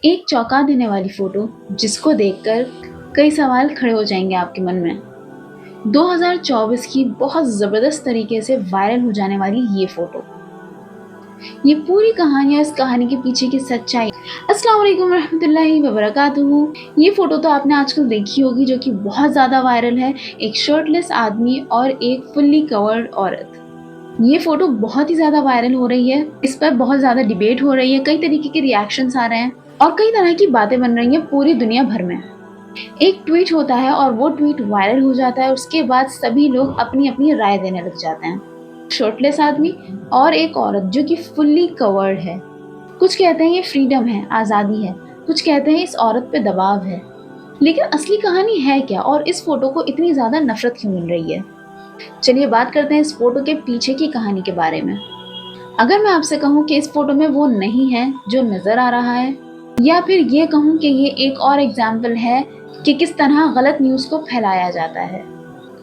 एक चौंका देने वाली फोटो जिसको देखकर कई सवाल खड़े हो जाएंगे आपके मन में। 2024 की बहुत ज़बरदस्त तरीके से वायरल हो जाने वाली ये फोटो, ये पूरी कहानी और इस कहानी के पीछे की सच्चाई। अस्सलाम वालेकुम रहमतुल्लाहि व बरकातुहू। ये फोटो तो आपने आजकल देखी होगी जो कि बहुत ज़्यादा वायरल है। एक शर्टलेस आदमी और एक फुल्ली कवर्ड औरत। ये फोटो बहुत ही ज़्यादा वायरल हो रही है, इस पर बहुत ज़्यादा डिबेट हो रही है, कई तरीके के रिएक्शंस आ रहे हैं और कई तरह की बातें बन रही हैं पूरी दुनिया भर में। एक ट्वीट होता है और वो ट्वीट वायरल हो जाता है, उसके बाद सभी लोग अपनी अपनी राय देने लग जाते हैं। शर्टलेस आदमी और एक औरत जो कि फुल्ली कवर्ड है। कुछ कहते हैं ये फ्रीडम है, आज़ादी है, कुछ कहते हैं इस औरत पे दबाव है। लेकिन असली कहानी है क्या और इस फोटो को इतनी ज़्यादा नफरत क्यों मिल रही है? चलिए बात करते हैं इस फोटो के पीछे की कहानी के बारे में। अगर मैं आपसे कहूँ कि इस फोटो में वो नहीं है जो नज़र आ रहा है, या फिर ये कहूँ कि ये एक और एग्जाम्पल है कि किस तरह गलत न्यूज़ को फैलाया जाता है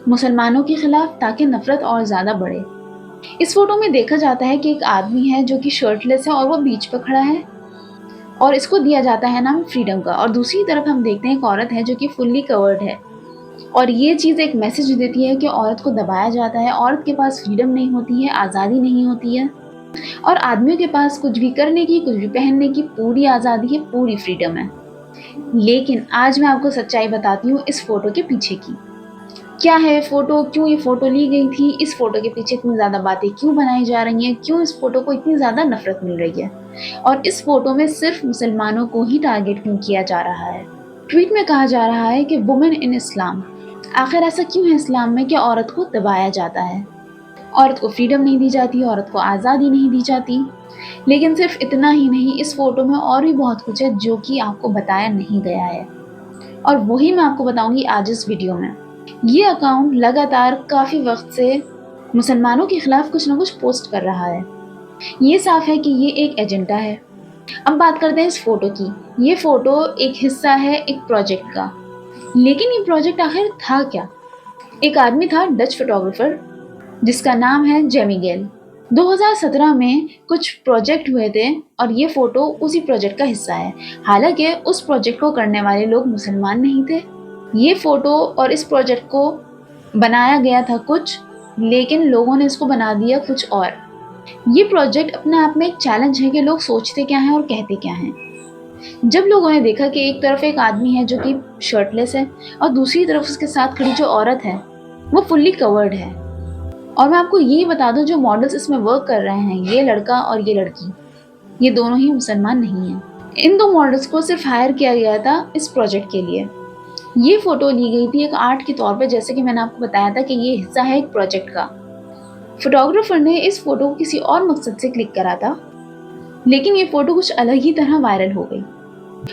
मुसलमानों के खिलाफ ताकि नफरत और ज़्यादा बढ़े। इस फोटो में देखा जाता है कि एक आदमी है जो कि शर्टलेस है और वो बीच पर खड़ा है और इसको दिया जाता है नाम फ्रीडम का। और दूसरी तरफ हम देखते हैं एक औरत है जो कि फुल्ली कवर्ड है और ये चीज़ एक मैसेज देती है कि औरत को दबाया जाता है, औरत के पास फ्रीडम नहीं होती है, आज़ादी नहीं होती है और आदमियों के पास कुछ भी करने की, कुछ भी पहनने की पूरी आज़ादी है, पूरी फ्रीडम है। लेकिन आज मैं आपको सच्चाई बताती हूँ इस फोटो के पीछे की। क्या है फोटो, क्यों ये फोटो ली गई थी, इस फोटो के पीछे इतनी ज़्यादा बातें क्यों बनाई जा रही हैं, क्यों इस फोटो को इतनी ज़्यादा नफरत मिल रही है और इस फोटो में सिर्फ मुसलमानों को ही टारगेट क्यों किया जा रहा है। ट्वीट में कहा जा रहा है कि वुमेन इन इस्लाम, आखिर ऐसा क्यों है इस्लाम में कि औरत को दबाया जाता है, औरत को फ्रीडम नहीं दी जाती, औरत को आज़ादी नहीं दी जाती। लेकिन सिर्फ इतना ही नहीं, इस फोटो में और भी बहुत कुछ है जो कि आपको बताया नहीं गया है और वही मैं आपको बताऊंगी आज इस वीडियो में। ये अकाउंट लगातार काफ़ी वक्त से मुसलमानों के खिलाफ कुछ ना कुछ पोस्ट कर रहा है। ये साफ है कि ये एक एजेंडा है। अब बात करते हैं इस फोटो की। ये फोटो एक हिस्सा है एक प्रोजेक्ट का। लेकिन ये प्रोजेक्ट आखिर था क्या? एक आदमी था, डच फोटोग्राफर, जिसका नाम है जेमिगेल। 2017 में कुछ प्रोजेक्ट हुए थे और ये फोटो उसी प्रोजेक्ट का हिस्सा है। हालांकि उस प्रोजेक्ट को करने वाले लोग मुसलमान नहीं थे। ये फोटो और इस प्रोजेक्ट को बनाया गया था कुछ, लेकिन लोगों ने इसको बना दिया कुछ और। ये प्रोजेक्ट अपने आप में एक चैलेंज है कि लोग सोचते क्या हैं और कहते क्या हैं। जब लोगों ने देखा कि एक तरफ एक आदमी है जो कि शर्टलेस है और दूसरी तरफ उसके साथ खड़ी जो औरत है वो फुल्ली कवर्ड है। और मैं आपको ये बता दूं, जो मॉडल्स इसमें वर्क कर रहे हैं, ये लड़का और ये लड़की, ये दोनों ही मुसलमान नहीं हैं। इन दो मॉडल्स को सिर्फ हायर किया गया था इस प्रोजेक्ट के लिए। ये फोटो ली गई थी एक आर्ट के तौर पर, जैसे कि मैंने आपको बताया था कि ये हिस्सा है एक प्रोजेक्ट का। फोटोग्राफर ने इस फोटो को किसी और मकसद से क्लिक करा था, लेकिन ये फोटो कुछ अलग ही तरह वायरल हो गई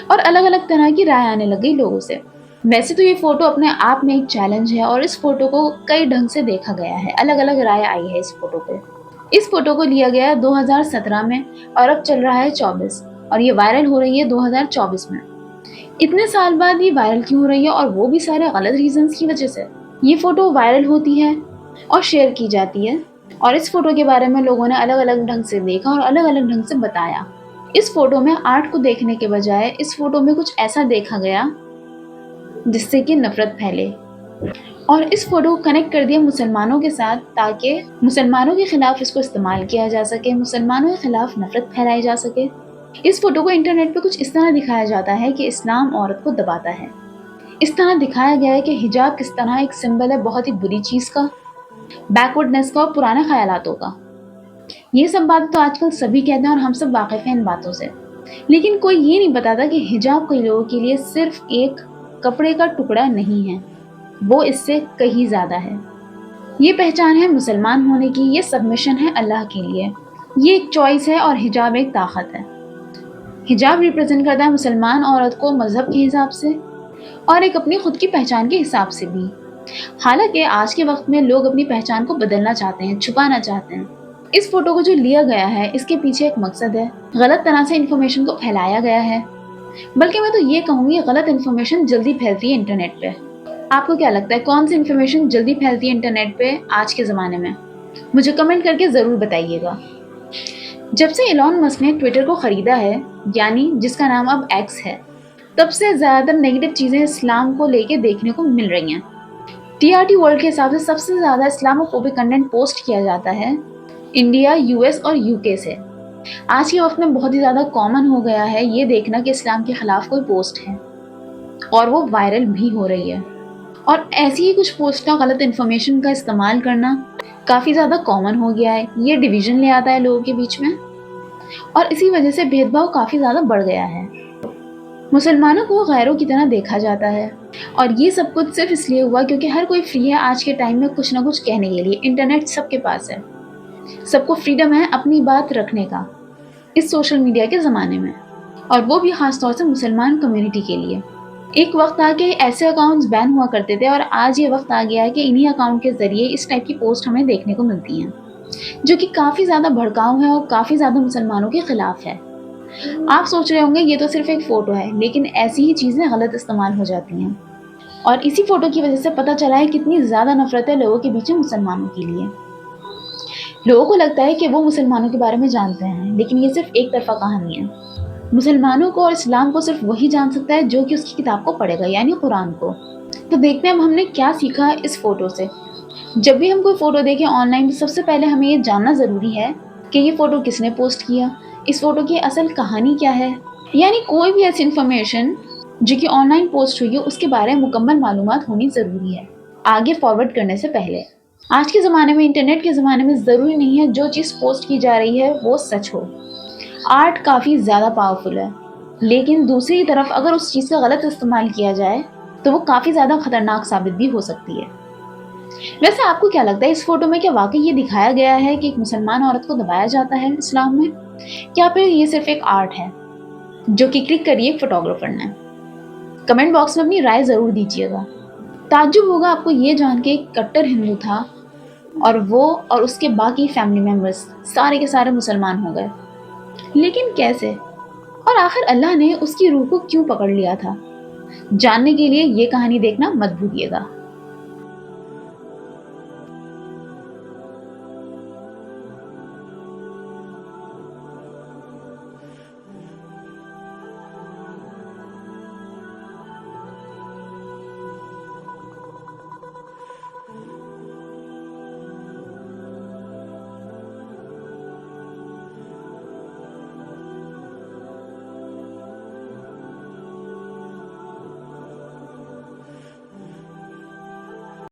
और अलग अलग तरह की राय आने लग गई लोगों से। वैसे तो ये फोटो अपने आप में एक चैलेंज है और इस फोटो को कई ढंग से देखा गया है, अलग अलग राय आई है इस फोटो पे। इस फोटो को लिया गया 2017 में और अब चल रहा है 24 और ये वायरल हो रही है 2024 में। इतने साल बाद ये वायरल क्यों हो रही है, और वो भी सारे गलत रीजंस की वजह से। ये फोटो वायरल होती है और शेयर की जाती है और इस फोटो के बारे में लोगों ने अलग अलग ढंग से देखा और अलग अलग ढंग से बताया। इस फोटो में आर्ट को देखने के बजाय इस फोटो में कुछ ऐसा देखा गया जिससे कि नफरत फैले और इस फोटो को कनेक्ट कर दिया मुसलमानों के साथ ताकि मुसलमानों के खिलाफ इसको इस्तेमाल किया जा सके, मुसलमानों के खिलाफ नफरत फैलाई जा सके। इस फोटो को इंटरनेट पे कुछ इस तरह दिखाया जाता है कि इस्लाम औरत को दबाता है। इस तरह दिखाया गया है कि हिजाब किस तरह एक सिंबल है बहुत ही बुरी चीज़ का, बैकवर्डनेस का और पुराने ख्यालातों का। ये सब बातें तो आजकल सभी कहते हैं और हम सब वाकिफ हैं इन बातों से, लेकिन कोई ये नहीं बताता कि हिजाब कई लोगों के लिए सिर्फ एक कपड़े का टुकड़ा नहीं है, वो इससे कहीं ज़्यादा है। ये पहचान है मुसलमान होने की, ये सबमिशन है अल्लाह के लिए, ये एक चॉइस है और हिजाब एक ताकत है। हिजाब रिप्रेजेंट करता है मुसलमान औरत को मज़हब के हिसाब से और एक अपनी खुद की पहचान के हिसाब से भी। हालांकि आज के वक्त में लोग अपनी पहचान को बदलना चाहते हैं, छुपाना चाहते हैं। इस फोटो को जो लिया गया है इसके पीछे एक मकसद है, गलत तरह से इन्फॉर्मेशन को फैलाया गया है। बल्कि मैं तो ये कहूँगी गलत इन्फॉर्मेशन जल्दी फैलती है इंटरनेट पे। आपको क्या लगता है कौन सी इन्फॉर्मेशन जल्दी फैलती है इंटरनेट पे आज के ज़माने में? मुझे कमेंट करके ज़रूर बताइएगा। जब से एलॉन मस्क ने ट्विटर को खरीदा है, यानी जिसका नाम अब एक्स है, तब से ज़्यादातर नेगेटिव चीज़ें इस्लाम को लेके देखने को मिल रही हैं। टीआरटी वर्ल्ड के हिसाब से सबसे ज़्यादा इस्लामोफोबिक कंटेंट पोस्ट किया जाता है इंडिया, यूएस और यूके से। आज के वक्त में बहुत ही ज़्यादा कॉमन हो गया है ये देखना कि इस्लाम के खिलाफ कोई पोस्ट है और वो वायरल भी हो रही है। और ऐसी ही कुछ पोस्ट का गलत इन्फॉर्मेशन का इस्तेमाल करना काफ़ी ज़्यादा कॉमन हो गया है। ये डिवीज़न ले आता है लोगों के बीच में और इसी वजह से भेदभाव काफ़ी ज़्यादा बढ़ गया है। मुसलमानों को गैरों की तरह देखा जाता है और ये सब कुछ सिर्फ इसलिए हुआ क्योंकि हर कोई फ्री है आज के टाइम में कुछ ना कुछ कहने के लिए। इंटरनेट सबके पास है, सबको फ्रीडम है अपनी बात रखने का इस सोशल मीडिया के ज़माने में, और वो भी ख़ास तौर से मुसलमान कम्युनिटी के लिए। एक वक्त आ के ऐसे अकाउंट्स बैन हुआ करते थे और आज ये वक्त आ गया है कि इन्हीं अकाउंट के ज़रिए इस टाइप की पोस्ट हमें देखने को मिलती हैं, जो कि काफ़ी ज़्यादा भड़काऊ है और काफ़ी ज़्यादा मुसलमानों के ख़िलाफ़ है। आप सोच रहे होंगे ये तो सिर्फ एक फ़ोटो है, लेकिन ऐसी ही चीज़ें गलत इस्तेमाल हो जाती हैं और इसी फ़ोटो की वजह से पता चला है कितनी ज़्यादा नफ़रत है लोगों के बीच में मुसलमानों के लिए। लोगों को लगता है कि वो मुसलमानों के बारे में जानते हैं, लेकिन ये सिर्फ एक तरफ़ा कहानी है। मुसलमानों को और इस्लाम को सिर्फ वही जान सकता है जो कि उसकी किताब को पढ़ेगा, यानी कुरान को। तो देखते हैं अब हमने क्या सीखा इस फ़ोटो से। जब भी हम कोई फ़ोटो देखें ऑनलाइन, तो सबसे पहले हमें ये जानना ज़रूरी है कि ये फ़ोटो किसने पोस्ट किया, इस फ़ोटो की असल कहानी क्या है। यानी कोई भी ऐसी इन्फॉर्मेशन जो कि ऑनलाइन पोस्ट हुई है उसके बारे में मुकम्मल मालूमात होनी ज़रूरी है आगे फॉरवर्ड करने से पहले। आज के ज़माने में, इंटरनेट के ज़माने में, ज़रूरी नहीं है जो चीज़ पोस्ट की जा रही है वो सच हो। आर्ट काफ़ी ज़्यादा पावरफुल है, लेकिन दूसरी तरफ अगर उस चीज़ का गलत इस्तेमाल किया जाए तो वो काफ़ी ज़्यादा खतरनाक साबित भी हो सकती है। वैसे आपको क्या लगता है, इस फोटो में क्या वाकई ये दिखाया गया है कि एक मुसलमान औरत को दबाया जाता है इस्लाम में, या फिर ये सिर्फ एक आर्ट है जो कि क्लिक करिए एक फोटोग्राफर ने? कमेंट बॉक्स में अपनी राय ज़रूर दीजिएगा। ताज्जुब होगा आपको ये जान के एक कट्टर हिंदू था और वो और उसके बाकी फैमिली मेम्बर्स सारे के सारे मुसलमान हो गए। लेकिन कैसे, और आखिर अल्लाह ने उसकी रूह को क्यों पकड़ लिया था? जानने के लिए ये कहानी देखना मत भूलिएगा।